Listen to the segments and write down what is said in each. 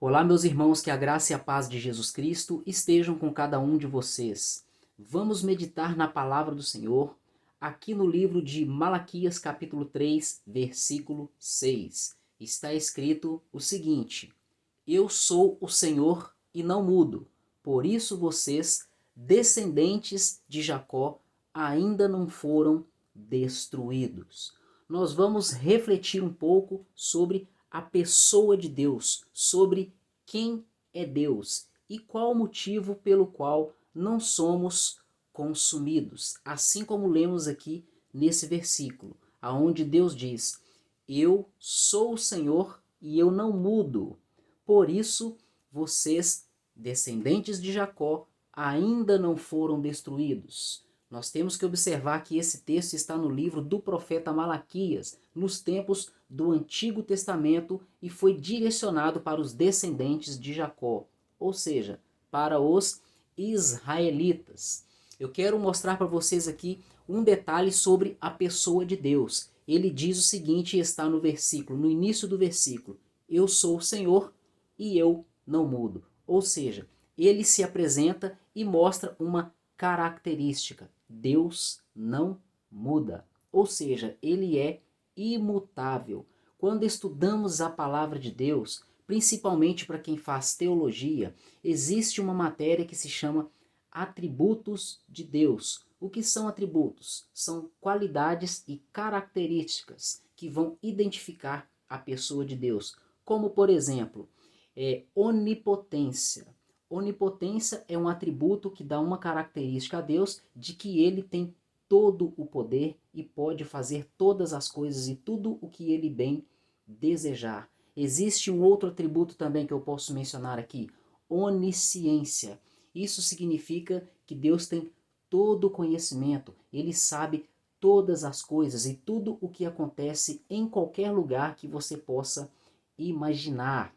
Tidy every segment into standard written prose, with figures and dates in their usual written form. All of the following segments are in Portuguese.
Olá, meus irmãos, que a graça e a paz de Jesus Cristo estejam com cada um de vocês. Vamos meditar na palavra do Senhor, aqui no livro de Malaquias, capítulo 3, versículo 6. Está escrito o seguinte: Eu sou o Senhor e não mudo, por isso vocês, descendentes de Jacó, ainda não foram destruídos. Nós vamos refletir um pouco sobre a pessoa de Deus, sobre quem é Deus e qual o motivo pelo qual não somos consumidos. Assim como lemos aqui nesse versículo, aonde Deus diz: Eu sou o Senhor e eu não mudo. Por isso, vocês, descendentes de Jacó, ainda não foram destruídos. Nós temos que observar que esse texto está no livro do profeta Malaquias, nos tempos do Antigo Testamento, e foi direcionado para os descendentes de Jacó, ou seja, para os israelitas. Eu quero mostrar para vocês aqui um detalhe sobre a pessoa de Deus. Ele diz o seguinte, está no versículo, no início do versículo: Eu sou o Senhor e eu não mudo. Ou seja, ele se apresenta e mostra uma característica: Deus não muda. Ou seja, ele é imutável. Quando estudamos a palavra de Deus, principalmente para quem faz teologia, existe uma matéria que se chama atributos de Deus. O que são atributos? São qualidades e características que vão identificar a pessoa de Deus. Como, por exemplo, onipotência. Onipotência é um atributo que dá uma característica a Deus de que ele tem todo o poder e pode fazer todas as coisas e tudo o que ele bem desejar. Existe um outro atributo também que eu posso mencionar aqui: onisciência. Isso significa que Deus tem todo o conhecimento, ele sabe todas as coisas e tudo o que acontece em qualquer lugar que você possa imaginar.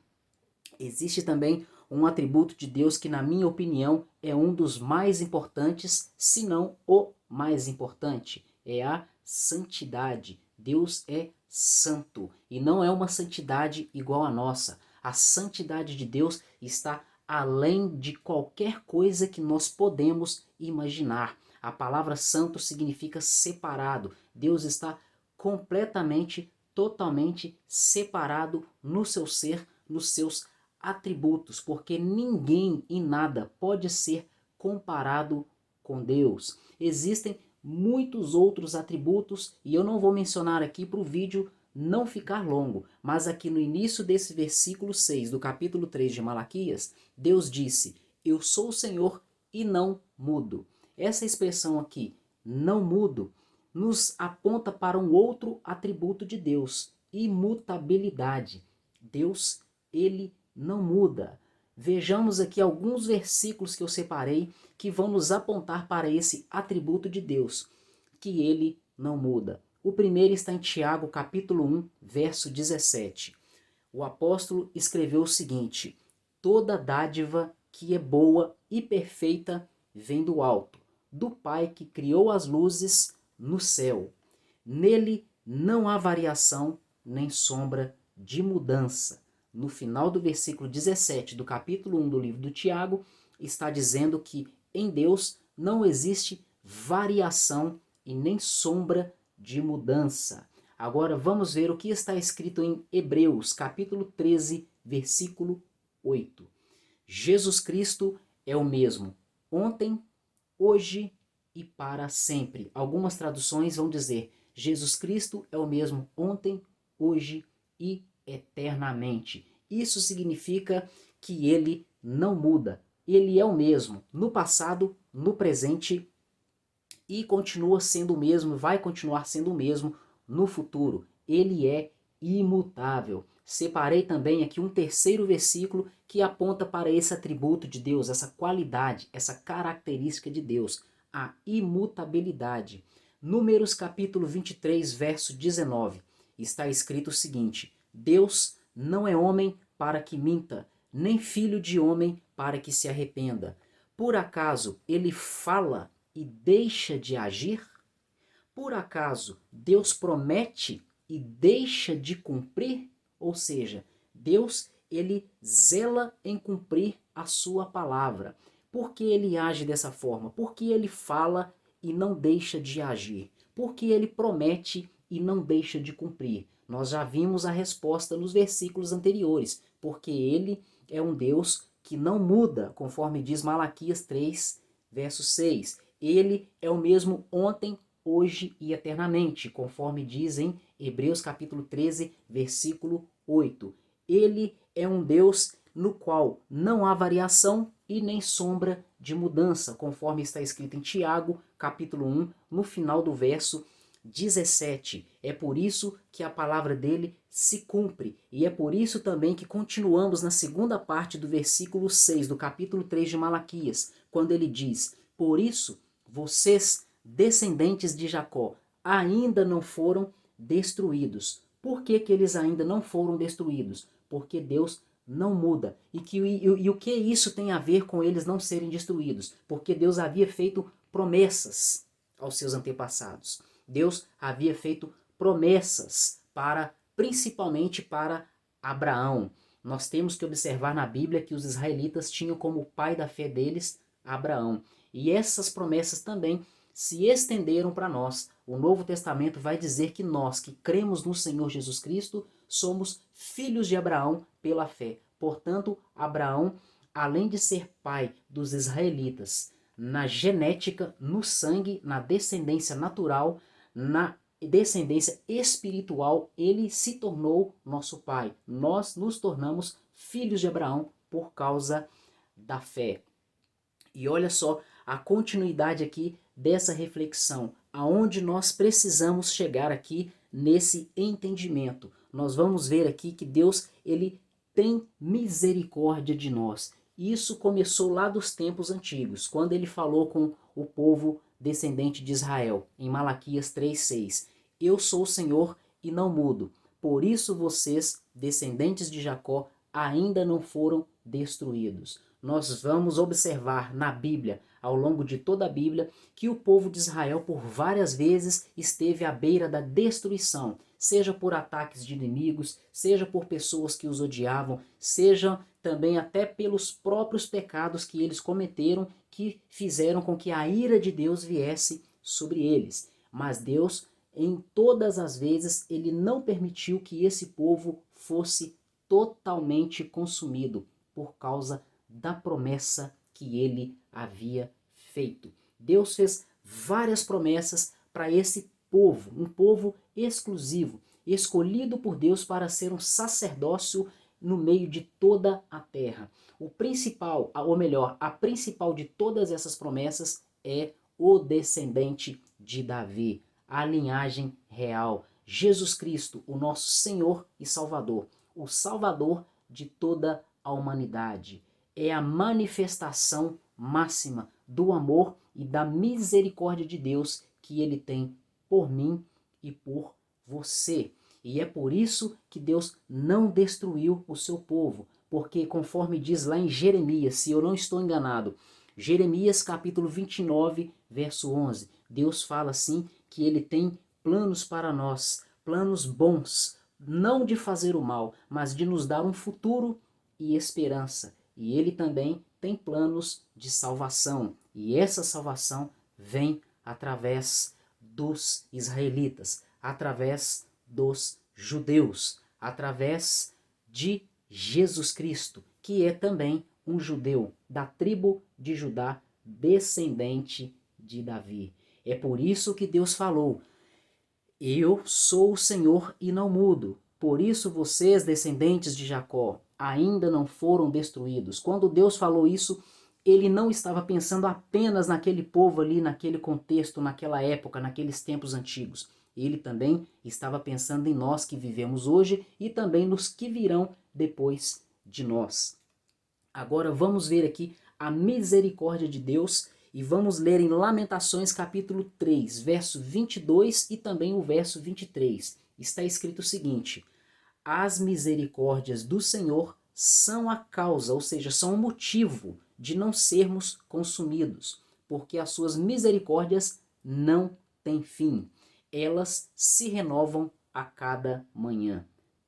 Existe também um atributo de Deus que, na minha opinião, é um dos mais importantes, se não o mais importante, é a santidade. Deus é santo e não é uma santidade igual a nossa. A santidade de Deus está além de qualquer coisa que nós podemos imaginar. A palavra santo significa separado. Deus está completamente, totalmente separado no seu ser, nos seus atributos, porque ninguém e nada pode ser comparado com Deus. Existem muitos outros atributos e eu não vou mencionar aqui para o vídeo não ficar longo, mas aqui no início desse versículo 6 do capítulo 3 de Malaquias, Deus disse: Eu sou o Senhor e não mudo. Essa expressão aqui, não mudo, nos aponta para um outro atributo de Deus: imutabilidade. Deus, ele não muda. Vejamos aqui alguns versículos que eu separei que vão nos apontar para esse atributo de Deus, que ele não muda. O primeiro está em Tiago, capítulo 1, verso 17. O apóstolo escreveu o seguinte: Toda dádiva que é boa e perfeita vem do alto, do Pai que criou as luzes no céu. Nele não há variação nem sombra de mudança. No final do versículo 17 do capítulo 1 do livro do Tiago, está dizendo que em Deus não existe variação e nem sombra de mudança. Agora vamos ver o que está escrito em Hebreus, capítulo 13, versículo 8. Jesus Cristo é o mesmo ontem, hoje e para sempre. Algumas traduções vão dizer: Jesus Cristo é o mesmo ontem, hoje e eternamente. Isso significa que ele não muda. Ele é o mesmo no passado, no presente e continua sendo o mesmo, vai continuar sendo o mesmo no futuro. Ele é imutável. Separei também aqui um terceiro versículo que aponta para esse atributo de Deus, essa qualidade, essa característica de Deus, a imutabilidade. Números capítulo 23, verso 19. Está escrito o seguinte: Deus não é homem para que minta, nem filho de homem para que se arrependa. Por acaso ele fala e deixa de agir? Por acaso Deus promete e deixa de cumprir? Ou seja, Deus, ele zela em cumprir a sua palavra. Por que ele age dessa forma? Porque ele fala e não deixa de agir. Porque ele promete e não deixa de cumprir. Nós já vimos a resposta nos versículos anteriores. Porque ele é um Deus que não muda, conforme diz Malaquias 3, verso 6. Ele é o mesmo ontem, hoje e eternamente, conforme diz em Hebreus capítulo 13, versículo 8. Ele é um Deus no qual não há variação e nem sombra de mudança, conforme está escrito em Tiago, capítulo 1, no final do verso 17. É por isso que a palavra dele se cumpre. E é por isso também que continuamos na segunda parte do versículo 6 do capítulo 3 de Malaquias, quando ele diz: por isso, vocês, descendentes de Jacó, ainda não foram destruídos. Por que que eles ainda não foram destruídos? Porque Deus não muda. E o que isso tem a ver com eles não serem destruídos? Porque Deus havia feito promessas aos seus antepassados. Deus havia feito promessas principalmente para Abraão. Nós temos que observar na Bíblia que os israelitas tinham como pai da fé deles Abraão. E essas promessas também se estenderam para nós. O Novo Testamento vai dizer que nós, que cremos no Senhor Jesus Cristo, somos filhos de Abraão pela fé. Portanto, Abraão, além de ser pai dos israelitas, na genética, no sangue, na descendência natural, na descendência espiritual, ele se tornou nosso pai. Nós nos tornamos filhos de Abraão por causa da fé. E olha só a continuidade aqui dessa reflexão, aonde nós precisamos chegar aqui nesse entendimento. Nós vamos ver aqui que Deus, ele tem misericórdia de nós. Isso começou lá dos tempos antigos, quando ele falou com o povo descendente de Israel, em Malaquias 3:6. Eu sou o Senhor e não mudo. Por isso vocês, descendentes de Jacó, ainda não foram destruídos. Nós vamos observar na Bíblia, ao longo de toda a Bíblia, que o povo de Israel por várias vezes esteve à beira da destruição, seja por ataques de inimigos, seja por pessoas que os odiavam, seja também até pelos próprios pecados que eles cometeram, que fizeram com que a ira de Deus viesse sobre eles. Mas Deus, em todas as vezes, ele não permitiu que esse povo fosse totalmente consumido por causa da promessa que ele havia feito. Deus fez várias promessas para esse povo, um povo exclusivo, escolhido por Deus para ser um sacerdócio no meio de toda a terra. O principal, ou melhor, a principal de todas essas promessas é o descendente de Davi, a linhagem real, Jesus Cristo, o nosso Senhor e Salvador, o Salvador de toda a humanidade. É a manifestação máxima do amor e da misericórdia de Deus que ele tem por mim e por você. E é por isso que Deus não destruiu o seu povo, porque conforme diz lá em Jeremias, se eu não estou enganado, Jeremias capítulo 29, verso 11, Deus fala assim que ele tem planos para nós, planos bons, não de fazer o mal, mas de nos dar um futuro e esperança. E ele também tem planos de salvação. E essa salvação vem através dos israelitas, através dos judeus, através de Jesus Cristo, que é também um judeu da tribo de Judá, descendente de Davi. É por isso que Deus falou: eu sou o Senhor e não mudo. Por isso vocês, descendentes de Jacó, ainda não foram destruídos. Quando Deus falou isso, ele não estava pensando apenas naquele povo ali, naquele contexto, naquela época, naqueles tempos antigos. Ele também estava pensando em nós que vivemos hoje e também nos que virão depois de nós. Agora vamos ver aqui a misericórdia de Deus e vamos ler em Lamentações capítulo 3, verso 22 e também o verso 23. Está escrito o seguinte: as misericórdias do Senhor são a causa, ou seja, são o motivo de não sermos consumidos, porque as suas misericórdias não têm fim. Elas se renovam a cada manhã.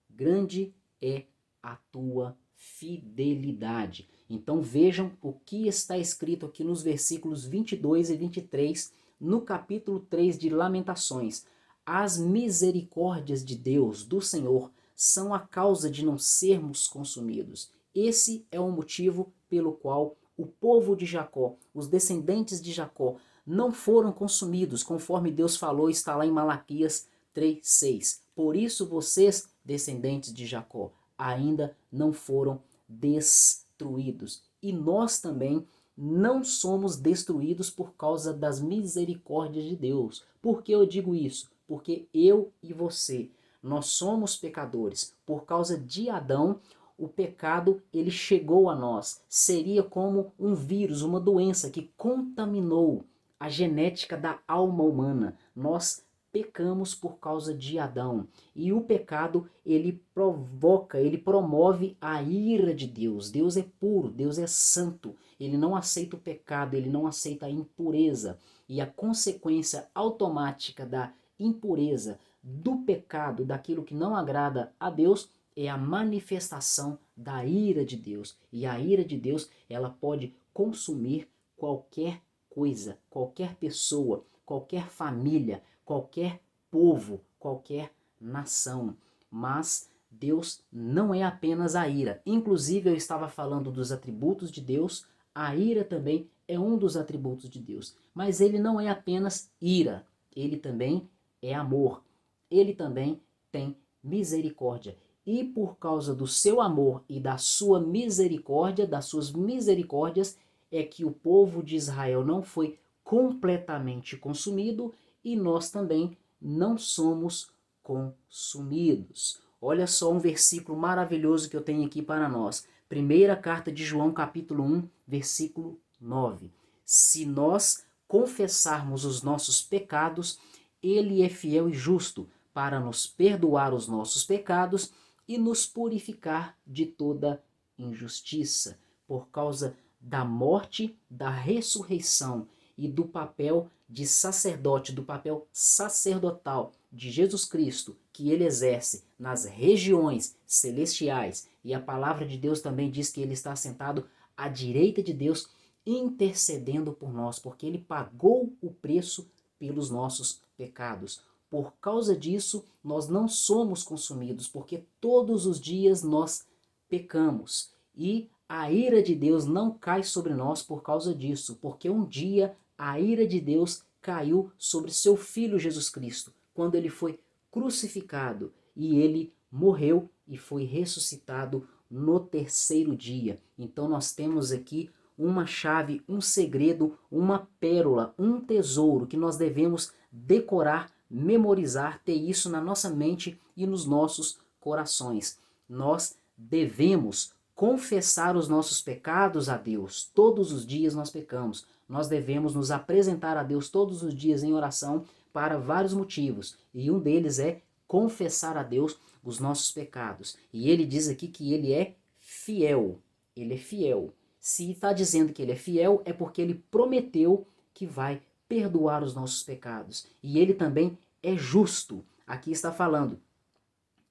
Grande é a tua fidelidade. Então vejam o que está escrito aqui nos versículos 22 e 23, no capítulo 3 de Lamentações. As misericórdias de Deus, do Senhor, são a causa de não sermos consumidos. Esse é o motivo pelo qual o povo de Jacó, os descendentes de Jacó, não foram consumidos, conforme Deus falou, está lá em Malaquias 3:6. Por isso vocês, descendentes de Jacó, ainda não foram destruídos. E nós também não somos destruídos por causa das misericórdias de Deus. Por que eu digo isso? Porque eu e você, nós somos pecadores. Por causa de Adão, o pecado ele chegou a nós. Seria como um vírus, uma doença que contaminou a genética da alma humana. Nós pecamos por causa de Adão. E o pecado, ele provoca, ele promove a ira de Deus. Deus é puro, Deus é santo. Ele não aceita o pecado, ele não aceita a impureza. E a consequência automática da impureza, do pecado, daquilo que não agrada a Deus, é a manifestação da ira de Deus. E a ira de Deus, ela pode consumir qualquer coisa, qualquer pessoa, qualquer família, qualquer povo, qualquer nação. Mas Deus não é apenas a ira. Inclusive eu estava falando dos atributos de Deus, a ira também é um dos atributos de Deus. Mas ele não é apenas ira, ele também é amor. Ele também tem misericórdia. E por causa do seu amor e da sua misericórdia, das suas misericórdias, é que o povo de Israel não foi completamente consumido e nós também não somos consumidos. Olha só um versículo maravilhoso que eu tenho aqui para nós. Primeira carta de João, capítulo 1, versículo 9. Se nós confessarmos os nossos pecados, ele é fiel e justo para nos perdoar os nossos pecados e nos purificar de toda injustiça. Por causa da morte, da ressurreição e do papel de sacerdote, do papel sacerdotal de Jesus Cristo, que ele exerce nas regiões celestiais, e a palavra de Deus também diz que ele está sentado à direita de Deus, intercedendo por nós, porque ele pagou o preço pelos nossos pecados. Por causa disso, nós não somos consumidos, porque todos os dias nós pecamos. E a ira de Deus não cai sobre nós por causa disso, porque um dia a ira de Deus caiu sobre seu Filho Jesus Cristo, quando ele foi crucificado e ele morreu e foi ressuscitado no terceiro dia. Então nós temos aqui uma chave, um segredo, uma pérola, um tesouro que nós devemos decorar, memorizar, ter isso na nossa mente e nos nossos corações. Nós devemos confessar os nossos pecados a Deus. Todos os dias nós pecamos. Nós devemos nos apresentar a Deus todos os dias em oração para vários motivos. E um deles é confessar a Deus os nossos pecados. E ele diz aqui que ele é fiel. Ele é fiel. Se está dizendo que ele é fiel, é porque ele prometeu que vai perdoar os nossos pecados. E ele também é justo. Aqui está falando,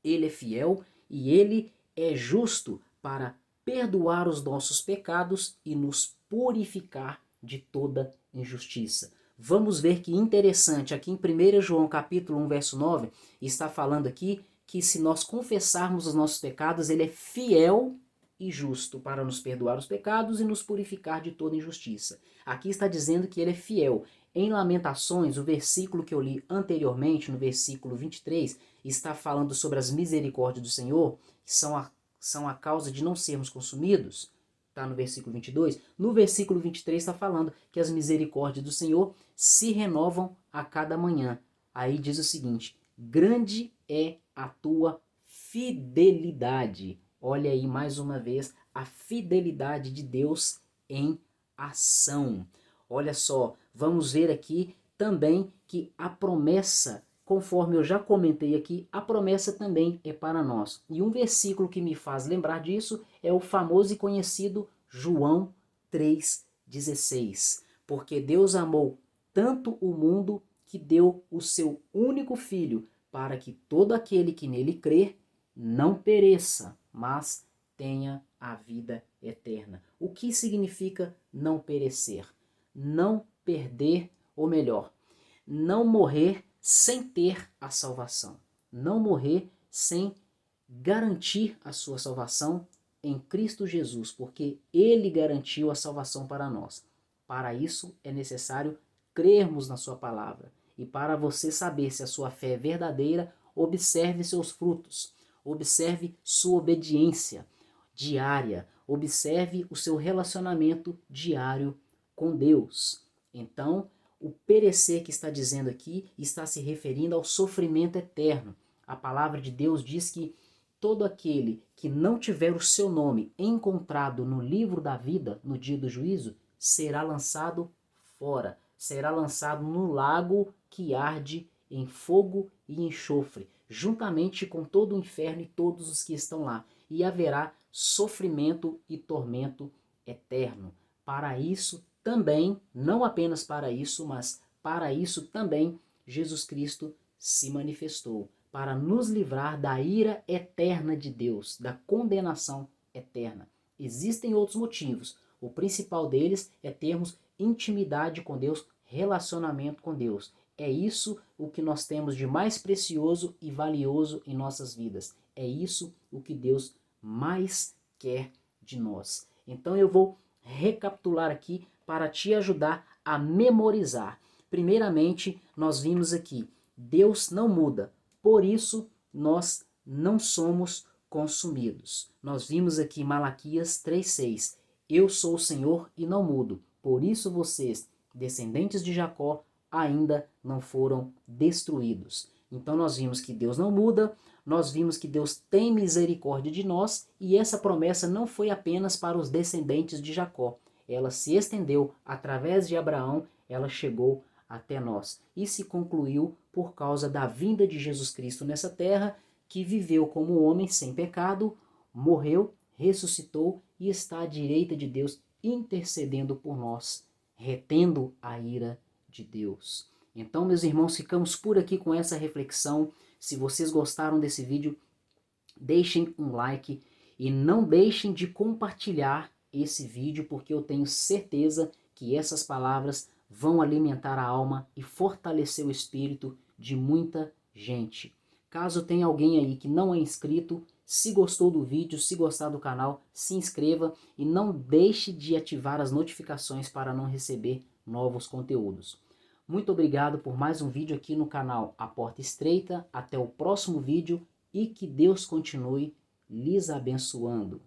ele é fiel e ele é justo para perdoar os nossos pecados e nos purificar de toda injustiça. Vamos ver que interessante, aqui em 1 João capítulo 1, verso 9, está falando aqui que se nós confessarmos os nossos pecados, ele é fiel e justo para nos perdoar os pecados e nos purificar de toda injustiça. Aqui está dizendo que ele é fiel. Em Lamentações, o versículo que eu li anteriormente, no versículo 23, está falando sobre as misericórdias do Senhor, que são a causa de não sermos consumidos. Está no versículo 22. No versículo 23 está falando que as misericórdias do Senhor se renovam a cada manhã. Aí diz o seguinte, grande é a tua fidelidade. Olha aí mais uma vez a fidelidade de Deus em ação. Olha só, vamos ver aqui também que a promessa, conforme eu já comentei aqui, a promessa também é para nós. E um versículo que me faz lembrar disso é o famoso e conhecido João 3,16. Porque Deus amou tanto o mundo que deu o seu único filho, para que todo aquele que nele crer não pereça, mas tenha a vida eterna. O que significa não perecer? Não perder, ou melhor, não morrer sem ter a salvação. Não morrer sem garantir a sua salvação em Cristo Jesus, porque Ele garantiu a salvação para nós. Para isso é necessário crermos na sua palavra. E para você saber se a sua fé é verdadeira, observe seus frutos, observe sua obediência diária, observe o seu relacionamento diário com Deus. Então, o perecer que está dizendo aqui está se referindo ao sofrimento eterno. A palavra de Deus diz que todo aquele que não tiver o seu nome encontrado no livro da vida no dia do juízo será lançado fora, será lançado no lago que arde em fogo e enxofre, juntamente com todo o inferno e todos os que estão lá, e haverá sofrimento e tormento eterno. Para isso também, não apenas para isso, mas para isso também Jesus Cristo se manifestou, para nos livrar da ira eterna de Deus, da condenação eterna. Existem outros motivos. O principal deles é termos intimidade com Deus, relacionamento com Deus. É isso o que nós temos de mais precioso e valioso em nossas vidas. É isso o que Deus mais quer de nós. Então eu vou recapitular aqui para te ajudar a memorizar. Primeiramente, nós vimos aqui, Deus não muda, por isso nós não somos consumidos. Nós vimos aqui Malaquias 3,6. Eu sou o Senhor e não mudo, por isso vocês, descendentes de Jacó, ainda não foram destruídos. Então nós vimos que Deus não muda, nós vimos que Deus tem misericórdia de nós, e essa promessa não foi apenas para os descendentes de Jacó. Ela se estendeu através de Abraão, ela chegou até nós e se concluiu por causa da vinda de Jesus Cristo nessa terra, que viveu como homem sem pecado, morreu, ressuscitou e está à direita de Deus intercedendo por nós, retendo a ira de Deus. Então, meus irmãos, ficamos por aqui com essa reflexão. Se vocês gostaram desse vídeo, deixem um like e não deixem de compartilhar esse vídeo, porque eu tenho certeza que essas palavras vão alimentar a alma e fortalecer o espírito de muita gente. Caso tenha alguém aí que não é inscrito, se gostou do vídeo, se gostar do canal, se inscreva e não deixe de ativar as notificações para não receber novos conteúdos. Muito obrigado por mais um vídeo aqui no canal A Porta Estreita. Até o próximo vídeo e que Deus continue lhes abençoando.